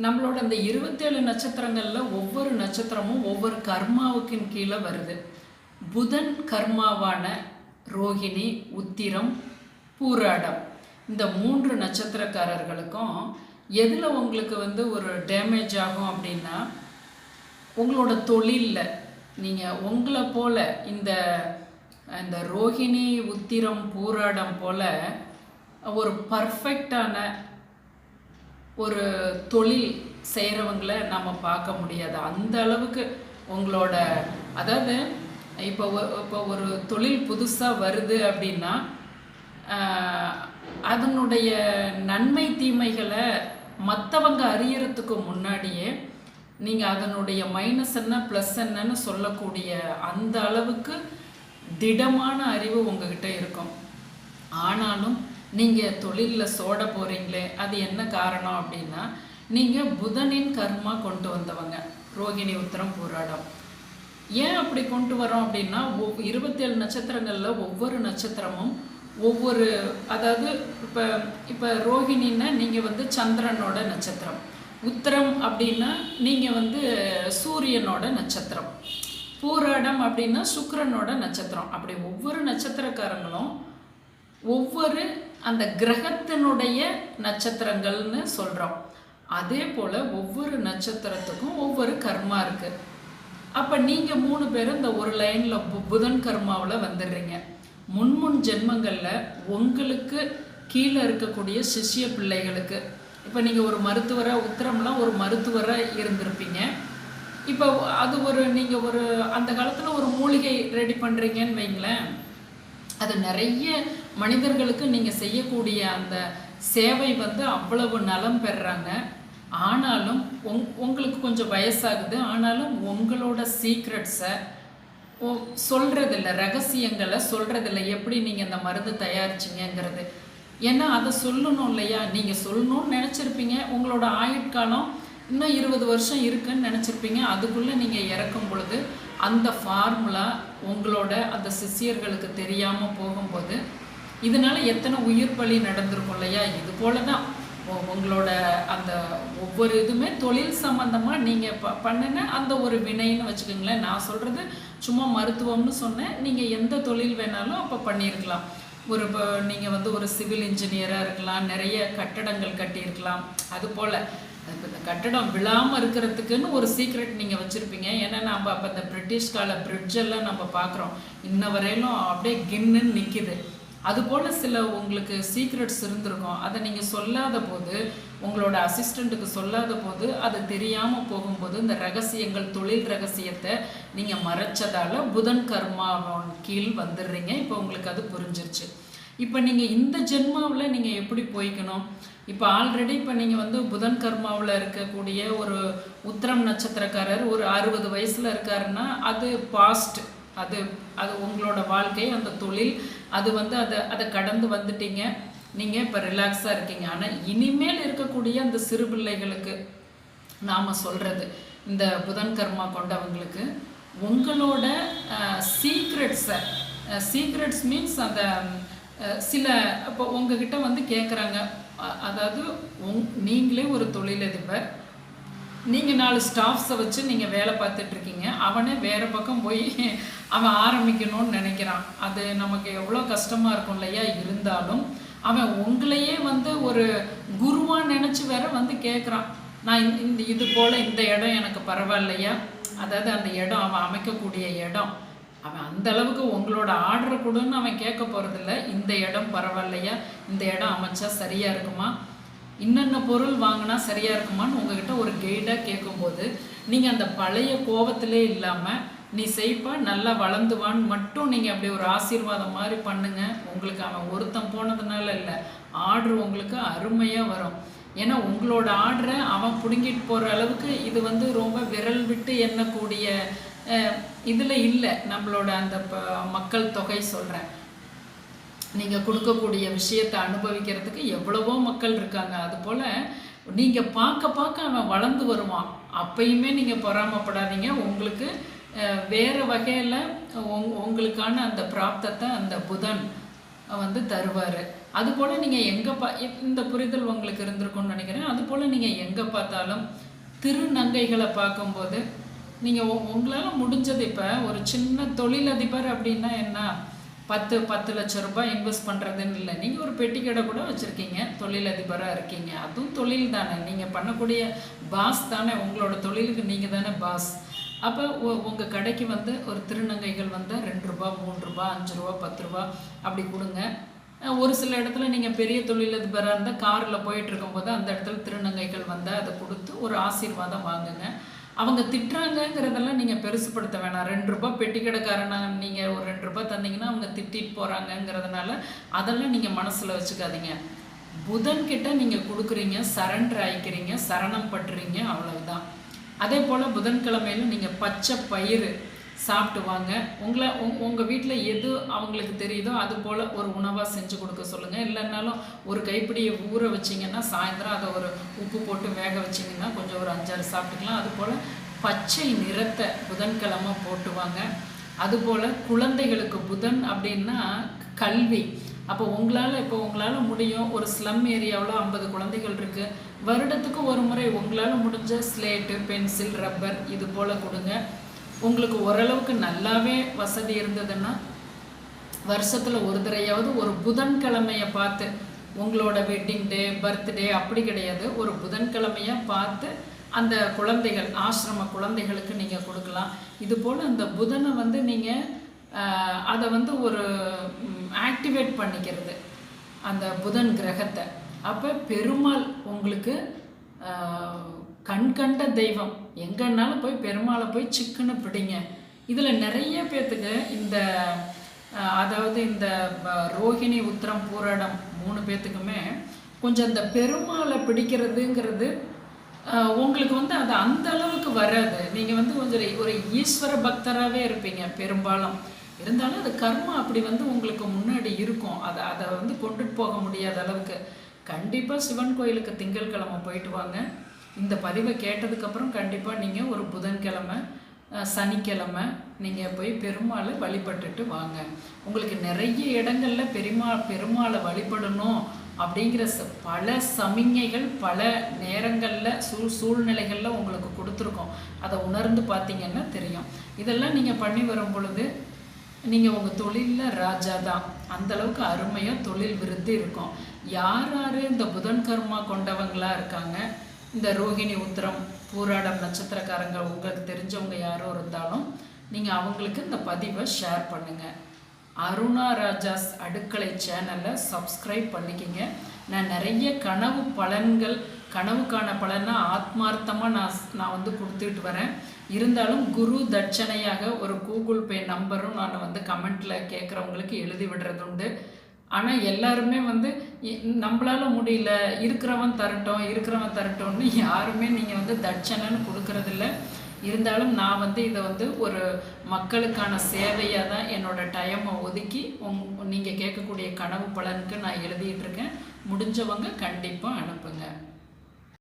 நம்மளோட அந்த 27 நட்சத்திரங்கள்ல ஒவ்வொரு நட்சத்திரமும் ஒவ்வொரு கர்மாவுக்கின் கீழே வருது. புதன் கர்மாவான ரோகிணி, உத்திரம், பூராடம் இந்த 3 நட்சத்திரக்காரர்களுக்கும் எதில் உங்களுக்கு ஒரு டேமேஜ் ஆகும் அப்படின்னா, உங்களோட தொழிலில் நீங்கள் உங்களை போல் இந்த ரோகிணி, உத்திரம், பூராடம் போல் ஒரு பர்ஃபெக்டான ஒரு தொழில் செய்கிறவங்களை நம்ம பார்க்க முடியாது. அந்த அளவுக்கு உங்களோட அதாவது இப்போ ஒரு தொழில் புதுசாக வருது அப்படின்னா அதனுடைய நன்மை தீமைகளை மற்றவங்க அறியறதுக்கு முன்னாடியே நீங்கள் அதனுடைய மைனஸ் என்ன ப்ளஸ் என்னன்னு சொல்லக்கூடிய அந்த அளவுக்கு திடமான அறிவு உங்ககிட்ட இருக்கும். ஆனாலும் நீங்கள் தொழிலில் சோட போகிறீங்களே, அது என்ன காரணம் அப்படின்னா, நீங்கள் புதனின் கர்மா கொண்டு வந்தவங்க ரோகிணி, உத்திரம், பூராடம். ஏன் அப்படி கொண்டு வரோம் அப்படின்னா, 27 நட்சத்திரங்களில் ஒவ்வொரு நட்சத்திரமும் ஒவ்வொரு அதாவது இப்போ ரோகிணின்னா நீங்கள் சந்திரனோட நட்சத்திரம், உத்திரம் அப்படின்னா நீங்கள் சூரியனோட நட்சத்திரம், பூராடம் அப்படின்னா சுக்கிரனோட நட்சத்திரம். அப்படி ஒவ்வொரு நட்சத்திரக்காரங்களும் ஒவ்வொரு அந்த கிரகத்தினுடைய நட்சத்திரங்கள்னு சொல்கிறோம். அதே போல் ஒவ்வொரு நட்சத்திரத்துக்கும் ஒவ்வொரு கர்மா இருக்குது. அப்போ நீங்கள் 3 பேரும் இந்த ஒரு லைனில் புதன் கர்மாவில் வந்துடுறீங்க. முன் ஜென்மங்களில் உங்களுக்கு கீழே இருக்கக்கூடிய சிஷ்ய பிள்ளைகளுக்கு, இப்போ நீங்கள் ஒரு மருத்துவராக, உத்திரம்லாம் ஒரு மருத்துவராக இருந்திருப்பீங்க. இப்போ அது நீங்கள் அந்த காலத்தில் ஒரு மூலிகை ரெடி பண்ணுறீங்கன்னு வைங்களேன், அது நிறைய மனிதர்களுக்கு நீங்கள் செய்யக்கூடிய அந்த சேவை அவ்வளவு நலம் பெறுறாங்க. ஆனாலும் உங்களுக்கு கொஞ்சம் வயசாகுது, ஆனாலும் உங்களோட சீக்ரெட்ஸை சொல்கிறதில்ல, ரகசியங்களை சொல்கிறதில்ல, எப்படி நீங்கள் இந்த மருந்து தயாரிச்சிங்கிறது. ஏன்னா அதை சொல்லணும் இல்லையா, நீங்கள் சொல்லணும்னு நினச்சிருப்பீங்க. உங்களோட ஆயுட்காலம் இன்னும் 20 வருஷம் இருக்குன்னு நினச்சிருப்பீங்க. அதுக்குள்ளே நீங்கள் இறக்கும் பொழுது அந்த ஃபார்முலா உங்களோட அந்த சிஷியர்களுக்கு தெரியாமல் போகும்போது இதனால் எத்தனை உயிர் பலி நடந்திருக்கும் இல்லையா. இது போல தான் உங்களோட அந்த ஒவ்வொரு இதுவுமே தொழில் சம்மந்தமாக நீங்கள் பண்ணின அந்த ஒரு வினைன்னு வச்சுக்கோங்களேன். நான் சொல்கிறது சும்மா மருத்துவம்னு சொன்னேன். நீங்கள் எந்த தொழில் வேணாலும் அப்போ பண்ணியிருக்கலாம். இப்போ நீங்கள் ஒரு சிவில் இன்ஜினியராக இருக்கலாம், நிறைய கட்டடங்கள் கட்டியிருக்கலாம். அதுபோல் இந்த கட்டடம் விழாமல் இருக்கிறதுக்குன்னு ஒரு சீக்ரெட் நீங்கள் வச்சுருப்பீங்க. ஏன்னா நம்ம அப்போ இந்த பிரிட்டிஷ் கால பிரிட்ஜெல்லாம் நம்ம பார்க்குறோம், இன்ன வரையிலும் அப்படியே கின்னுன்னு நிற்கிது. அதுபோல் சில உங்களுக்கு சீக்ரெட்ஸ் இருந்திருக்கும். அதை நீங்கள் சொல்லாத போது, உங்களோட அசிஸ்டண்ட்டுக்கு சொல்லாத போது, அது தெரியாமல் போகும்போது இந்த ரகசியங்கள், தொழில் ரகசியத்தை நீங்கள் மறைச்சதால் புதன் கர்மாவின் கீழ் வந்துடுறீங்க. இப்போ உங்களுக்கு அது புரிஞ்சிருச்சு. இப்போ நீங்கள் இந்த ஜென்மாவில் நீங்கள் எப்படி போய்க்கணும்? இப்போ ஆல்ரெடி இப்போ நீங்கள் புதன் கர்மாவில் இருக்கக்கூடிய ஒரு உத்திரம் நட்சத்திரக்காரர் ஒரு 60 வயசில் இருக்காருன்னா அது பாஸ்ட், அது உங்களோட வாழ்க்கை, அந்த தொழில், அது அதை கடந்து வந்துட்டீங்க. நீங்கள் இப்போ ரிலாக்ஸாக இருக்கீங்க. ஆனால் இனிமேல் இருக்கக்கூடிய அந்த சிறு பிள்ளைகளுக்கு நாம் சொல்கிறது, இந்த புதன் கர்மா கொண்டவங்களுக்கு உங்களோட சீக்ரெட்ஸ் மீன்ஸ் அந்த சில இப்போ உங்ககிட்ட கேட்குறாங்க. அதாவது நீங்களே ஒரு தொழிலதிபர், நீங்கள் 4 ஸ்டாஃப்ஸை வச்சு நீங்கள் வேலை பார்த்துட்ருக்கீங்க. அவனே வேறு பக்கம் போய் அவன் ஆரம்பிக்கணும்னு நினைக்கிறான். அது நமக்கு எவ்வளோ கஷ்டமாக இருக்கும் இல்லையா. இருந்தாலும் அவன் உங்களையே ஒரு குருவாக நினச்சி வேற கேட்குறான். நான் இது போல் இந்த இடம் எனக்கு பரவாயில்லையா, அதாவது அந்த இடம் அவன் அமைக்கக்கூடிய இடம், அவன் அந்த அளவுக்கு உங்களோட ஆர்டரை கொடுன்னு அவன் கேட்க போகிறதில்ல. இந்த இடம் பரவாயில்லையா, இந்த இடம் அமைச்சா சரியாக இருக்குமா, இன்னென்ன பொருள் வாங்கினா சரியாக இருக்குமான்னு உங்ககிட்ட ஒரு கைடாக கேட்கும்போது நீங்கள் அந்த பழைய கோபத்திலே இல்லாமல், நீ செய்ப்பா நல்லா வளர்ந்துவான்னு மட்டும் நீங்கள் அப்படி ஒரு ஆசீர்வாதம் மாதிரி பண்ணுங்க. உங்களுக்கு அவன் ஒருத்தன் போனதுனால இல்லை, ஆர்டர் உங்களுக்கு அருமையாக வரும். ஏன்னா உங்களோட ஆர்டரை அவன் பிடுங்கிட்டு போகிற அளவுக்கு இது ரொம்ப விரல் விட்டு எண்ணக்கூடிய இதில் இல்லை. நம்மளோட அந்த மக்கள் தொகை சொல்கிறேன், நீங்கள் கொடுக்கக்கூடிய விஷயத்தை அனுபவிக்கிறதுக்கு எவ்வளவோ மக்கள் இருக்காங்க. அதுபோல் நீங்கள் பார்க்க அவன் வளர்ந்து வருவான். அப்பயுமே நீங்கள் பொறாமப்படாதீங்க. உங்களுக்கு வேறு வகையில் உங்களுக்கான அந்த பிராப்தத்தை அந்த புதன் தருவார். அதுபோல் நீங்கள் இந்த புரிதல் உங்களுக்கு இருந்திருக்கும்னு நினைக்கிறேன். அதுபோல் நீங்கள் எங்கே பார்த்தாலும் திருநங்கைகளை பார்க்கும்போது நீங்கள் உங்களால் முடிஞ்சது, இப்போ ஒரு சின்ன தொழிலதிபர் அப்படின்னா என்ன, 10 லட்சம் ரூபாய் இன்வெஸ்ட் பண்ணுறதுன்னு இல்லை. நீங்கள் ஒரு பெட்டி கடை கூட வச்சுருக்கீங்க, தொழிலதிபராக இருக்கீங்க, அதுவும் தொழில் தானே. நீங்கள் பண்ணக்கூடிய பாஸ் தானே, உங்களோட தொழிலுக்கு நீங்கள் தானே பாஸ். அப்போ உங்கள் கடைக்கு வந்து ஒரு திருநங்கைகள் வந்து 2 ரூபா 3 ரூபா 5 ரூபா 10 ரூபா அப்படி கொடுங்க. ஒரு சில இடத்துல நீங்கள் பெரிய தொழிலதிபராக இருந்தால் காரில் போயிட்டுருக்கும்போது அந்த இடத்துல திருநங்கைகள் வந்தால் அதை கொடுத்து ஒரு ஆசீர்வாதம் வாங்குங்க. அவங்க திட்டுறாங்கங்கிறதெல்லாம் நீங்கள் பெருசுப்படுத்த வேணாம். 2 ரூபா பெட்டி கடைக்காரனா நீங்கள் ஒரு 2 ரூபா தந்தீங்கன்னா அவங்க திட்டிட்டு போகிறாங்கங்கிறதுனால அதெல்லாம் நீங்கள் மனசில் வச்சுக்காதீங்க. புதன்கிட்ட நீங்கள் கொடுக்குறீங்க, சரண்டர் ஆகிக்கிறீங்க, சரணம் பட்டுறீங்க, அவ்வளவுதான். அதே போல் புதன்கிழமையில நீங்கள் பச்சை பயிறு சாப்பிட்டு வாங்க. உங்கள் வீட்டில் எது அவங்களுக்கு தெரியுதோ அது போல் ஒரு உணவாக செஞ்சு கொடுக்க சொல்லுங்கள். இல்லைன்னாலும் ஒரு கைப்பிடியை ஊற வச்சிங்கன்னா சாயந்தரம் அதை ஒரு உப்பு போட்டு வேக வச்சிங்கன்னா கொஞ்சம் ஒரு 5-6 சாப்பிட்டுக்கலாம். அதுபோல் பச்சை நிறத்தை புதன்கிழமை போட்டுவாங்க. அதுபோல் குழந்தைகளுக்கு புதன் அப்படின்னா கல்வி. அப்போ உங்களால் முடியும். ஒரு ஸ்லம் ஏரியாவில் 50 குழந்தைகள் இருக்குது. வருடத்துக்கு ஒரு முறை உங்களால் முடிஞ்ச ஸ்லேட்டு, பென்சில், ரப்பர் இது போல் கொடுங்க. உங்களுக்கு ஓரளவுக்கு நல்லாவே வசதி இருந்ததுன்னா வருஷத்தில் ஒரு தடவையாவது ஒரு புதன்கிழமையை பார்த்து, உங்களோட வெட்டிங் டே, பர்த்டே அப்படி கிடையாது, ஒரு புதன்கிழமையை பார்த்து அந்த குழந்தைகள், ஆசிரம குழந்தைகளுக்கு நீங்கள் கொடுக்கலாம். இது போல் அந்த புதனை வந்து நீங்கள் அதை வந்து ஒரு ஆக்டிவேட் பண்ணிக்கிறது, அந்த புதன் கிரகத்தை. அப்போ பெருமாள் உங்களுக்கு கண்கண்ட தெய்வம். எங்கன்னாலும் போய் பெருமாளை போய் சிக்குன்னு பிடிங்க. இதில் நிறைய பேர்த்துக்கு அதாவது இந்த ரோஹிணி, உத்திரம், பூராடம் 3 பேர்த்துக்குமே கொஞ்சம் இந்த பெருமாளை பிடிக்கிறதுங்கிறது உங்களுக்கு வந்து அது அந்த அளவுக்கு வராது. நீங்கள் வந்து கொஞ்சம் ஒரு ஈஸ்வர பக்தராகவே இருப்பீங்க பெரும்பாலும். இருந்தாலும் அது கர்மா அப்படி வந்து உங்களுக்கு முன்னாடி இருக்கும். அதை வந்து கொண்டுட்டு போக முடியாத அளவுக்கு. கண்டிப்பாக சிவன் கோயிலுக்கு திங்கட்கிழமை போயிட்டு வாங்க. இந்த பதிவை கேட்டதுக்கப்புறம் கண்டிப்பாக நீங்கள் ஒரு புதன்கிழமை, சனிக்கிழமை நீங்கள் போய் பெருமாளை வழிபட்டுட்டு வாங்க. உங்களுக்கு நிறைய இடங்களில் பெருமாளை வழிபடணும் அப்படிங்கிற பல சமிஞைகள் பல நேரங்களில் சூழ்நிலைகளில் உங்களுக்கு கொடுத்துருக்கோம். அதை உணர்ந்து பார்த்தீங்கன்னா தெரியும். இதெல்லாம் நீங்கள் பண்ணி வரும் பொழுது நீங்கள் உங்கள் தொழிலில் ராஜா தான். அந்தளவுக்கு அருமையாக தொழில் விருத்தி இருக்கும். யார் இந்த புதன் கர்மா கொண்டவங்களாக இருக்காங்க, இந்த ரோஹிணி, உத்திரம், பூராடம் நட்சத்திரக்காரங்க உங்களுக்கு தெரிஞ்சவங்க யாரோ இருந்தாலும் நீங்கள் அவங்களுக்கு இந்த பதிவை ஷேர் பண்ணுங்கள். அருணா ராஜாஸ் அடுக்களை சேனலை சப்ஸ்கிரைப் பண்ணிக்கிங்க. நான் நிறைய கனவு பலன்கள், கனவுக்கான பலனை ஆத்மார்த்தமாக நான் வந்து கொடுத்துட்டு வரேன். இருந்தாலும் குரு தட்சணையாக ஒரு கூகுள் பே நம்பரும் நான் வந்து கமெண்ட்டில் கேட்குறவங்களுக்கு எழுதி விடுறது உண்டு. ஆனால் எல்லாருமே வந்து நம்மளால் முடியல, இருக்கிறவன் தரட்டோம்னு யாருமே நீங்கள் வந்து தட்சணைன்னு கொடுக்கறதில்ல. இருந்தாலும் நான் வந்து இதை வந்து ஒரு மக்களுக்கான சேவையாக தான் என்னோடய டைமை ஒதுக்கி நீங்கள் கேட்கக்கூடிய கனவு பலனுக்கு நான் எழுதிட்டுருக்கேன். முடிஞ்சவங்க கண்டிப்பாக அனுப்புங்க.